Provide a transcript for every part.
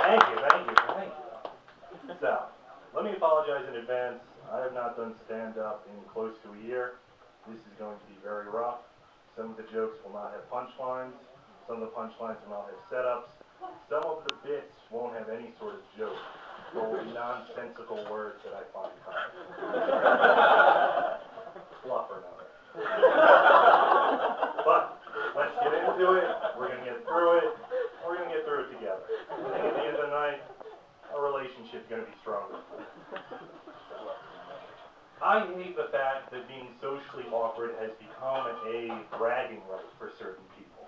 Thank you. So, let me apologize in advance. I have not done stand-up in close to a year. This is going to be very rough. Some of the jokes will not have punchlines. Some of the punchlines will not have setups. Some of the bits won't have any sort of joke. There will be nonsensical words that I find common. Fluff or another. But let's get into it. We're going to get through it. We're going to get through it together. I think at the end of the night, our relationship's going to be stronger. I hate the fact that being socially awkward has become a bragging right for certain people.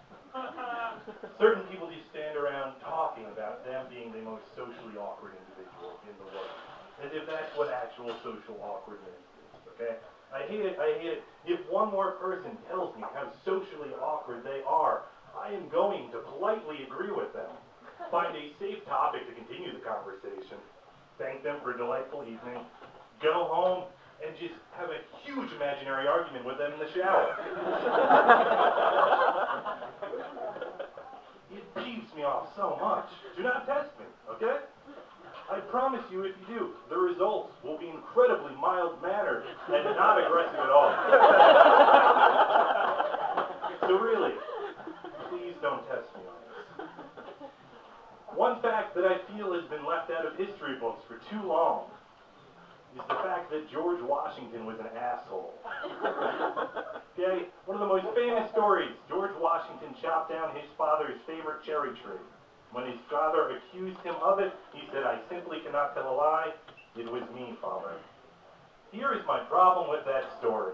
Certain people just stand around talking about them being the most socially awkward individual in the world, as if that's what actual social awkwardness is, okay? I hate it. If one more person tells me how socially awkward they are, I am going to politely agree with them. Find a safe topic to continue the conversation. Thank them for a delightful evening. Go home and just have a huge imaginary argument with them in the shower. It peeves me off so much. Do not test me, okay? I promise you, if you do, the results will be incredibly mild-mannered and not aggressive at all. So really, please don't test me on this. One fact that I feel has been left out of history books for too long is the fact that George Washington was an asshole. Okay? One of the most famous stories, George Washington chopped down his father's favorite cherry tree. When his father accused him of it, he said, "I simply cannot tell a lie. It was me, father." Here is my problem with that story.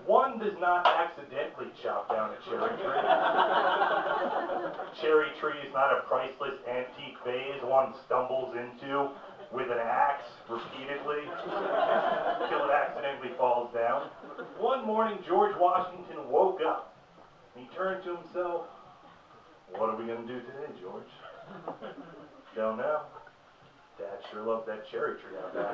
One does not accidentally chop down a cherry tree. Cherry tree is not a priceless antique vase one stumbles into with an axe repeatedly until it accidentally falls down. One morning, George Washington woke up. He turned to himself. "What are we going to do today, George?" "Don't know. Dad sure loved that cherry tree out back."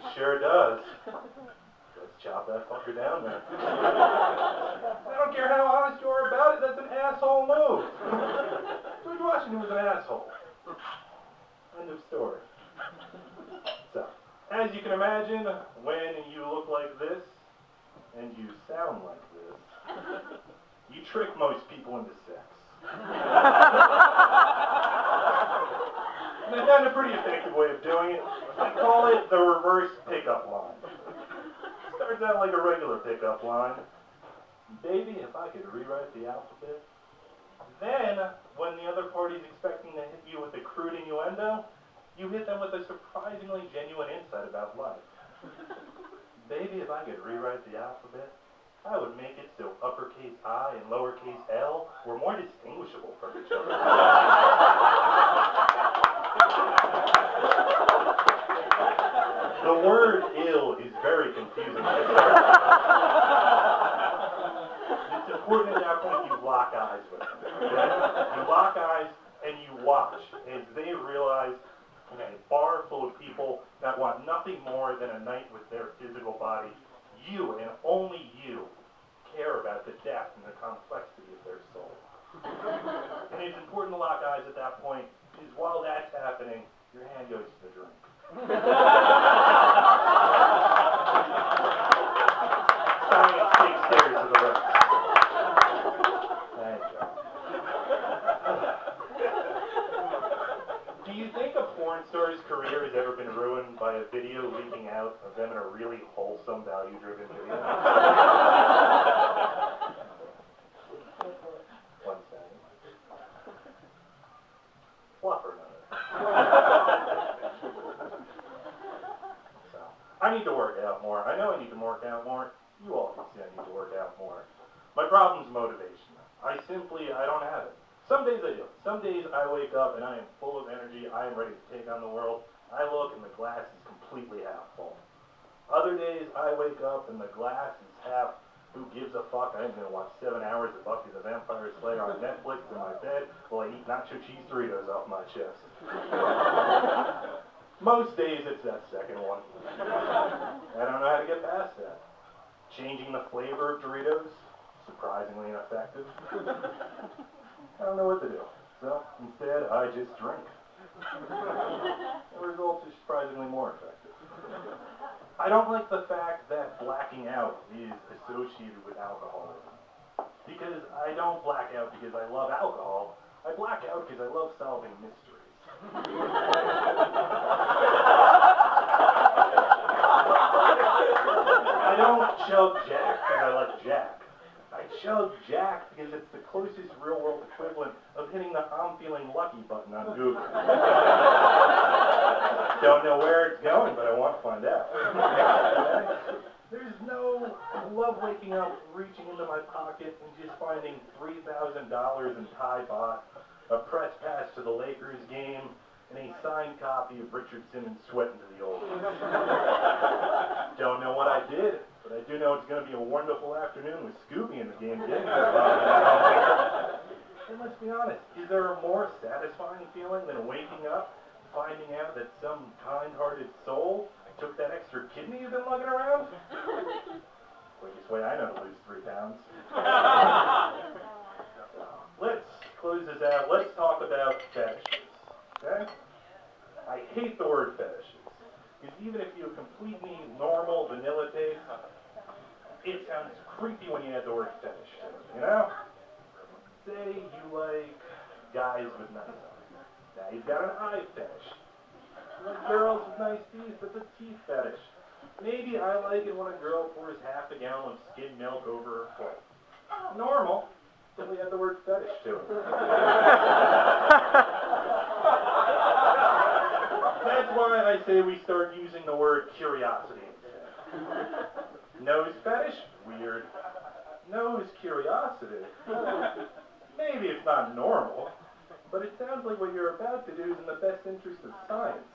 "He sure does. Let's chop that fucker down then." "I don't care how honest you are about it, that's an asshole move." George Washington was an asshole. End of story. So, as you can imagine, when you look like this, and you sound like this, you trick most people into sex. And I found a pretty effective way of doing it. I call it the reverse pickup line. It starts out like a regular pickup line. "Baby, if I could rewrite the alphabet." Then, when the other party's expecting to hit you with a crude innuendo, you hit them with a surprisingly genuine insight about life. "Baby, if I could rewrite the alphabet, I would make it so uppercase I and lowercase L were more distinguishable from each other." The word ill is very confusing. It's important at that point you lock eyes with them. Okay? You lock eyes and you watch as they realize in a bar full of people that want nothing more than a night with their physical body, you and only you care about the depth and the complexity of their soul. And it's important to lock eyes at that point because while that's happening, your hand goes to the drink. Science takes care of the rest. Thank you. Do you think a porn star's career has ever been ruined by a video leaking out of them in a really wholesome, value-driven video? One second. Fluff or another. So, I need to work out more. I know I need to work out more. You all can see I need to work out more. My problem's motivation. I don't have it. Some days I do. Some days I wake up and I am full of energy. I am ready to take on the world. I look and the glass is completely half full. Other days I wake up and the glass is half, who gives a fuck? I'm going to watch 7 hours of Buffy the Vampire Slayer on Netflix in my bed while I eat nacho cheese Doritos off my chest. Most days it's that second one. I don't know how to get past that. Changing the flavor of Doritos, surprisingly ineffective. I don't know what to do. So instead, I just drink. The results are surprisingly more effective. I don't like the fact that blacking out is associated with alcoholism. Because I don't black out because I love alcohol. I black out because I love solving mysteries. I don't chug Jack because I like Jack. I chug Jack because it's the closest real-world equivalent of hitting the I'm feeling lucky button on Google. Don't know where it's going, but I want to find out. There's no love waking up, reaching into my pocket, and just finding $3,000 in Thai baht, a press pass to the Lakers game, and a signed copy of Richard Simmons' Sweat into the Old Ones. Don't know what I did, but I do know it's going to be a wonderful afternoon with Scooby in the game. And let's be honest, is there a more satisfying feeling than waking up, finding out that some kind-hearted soul took that extra kidney you've been lugging around? Quickest way I know to lose 3 pounds. Let's close this out. Let's talk about fetishes. Okay? I hate the word fetishes. Because even if you completely normal, vanilla taste, it sounds creepy when you add the word fetish to it, you know? Say you like guys with nice eyes. Now you've got an eye fetish. You like girls with nice teeth, that's a teeth fetish. Maybe I like it when a girl pours half a gallon of skim milk over her foot. Normal, till we add the word fetish to it. That's why I say we start using the word curiosity instead. Nose fetish? Weird. Nose curiosity? Maybe it's not normal, but it sounds like what you're about to do is in the best interest of science.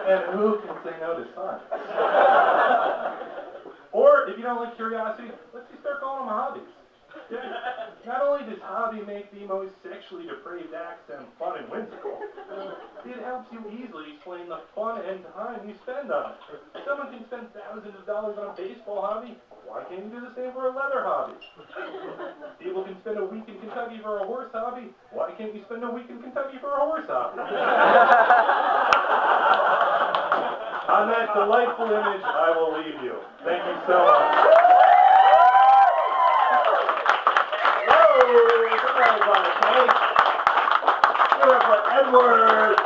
And who can say no to science? Or, if you don't like curiosity, let's just start calling them hobbies. Not only does hobby make the most sexually depraved act sound fun and whimsical, it helps you easily explain the fun and time you spend on it. If someone can spend thousands of dollars on a baseball hobby, why can't you do the same for a leather hobby? People can spend a week in Kentucky for a horse hobby, why can't you spend a week in Kentucky for a horse hobby? On that delightful image, I will leave you. Thank you so much. Whoa! Give it up for Edward!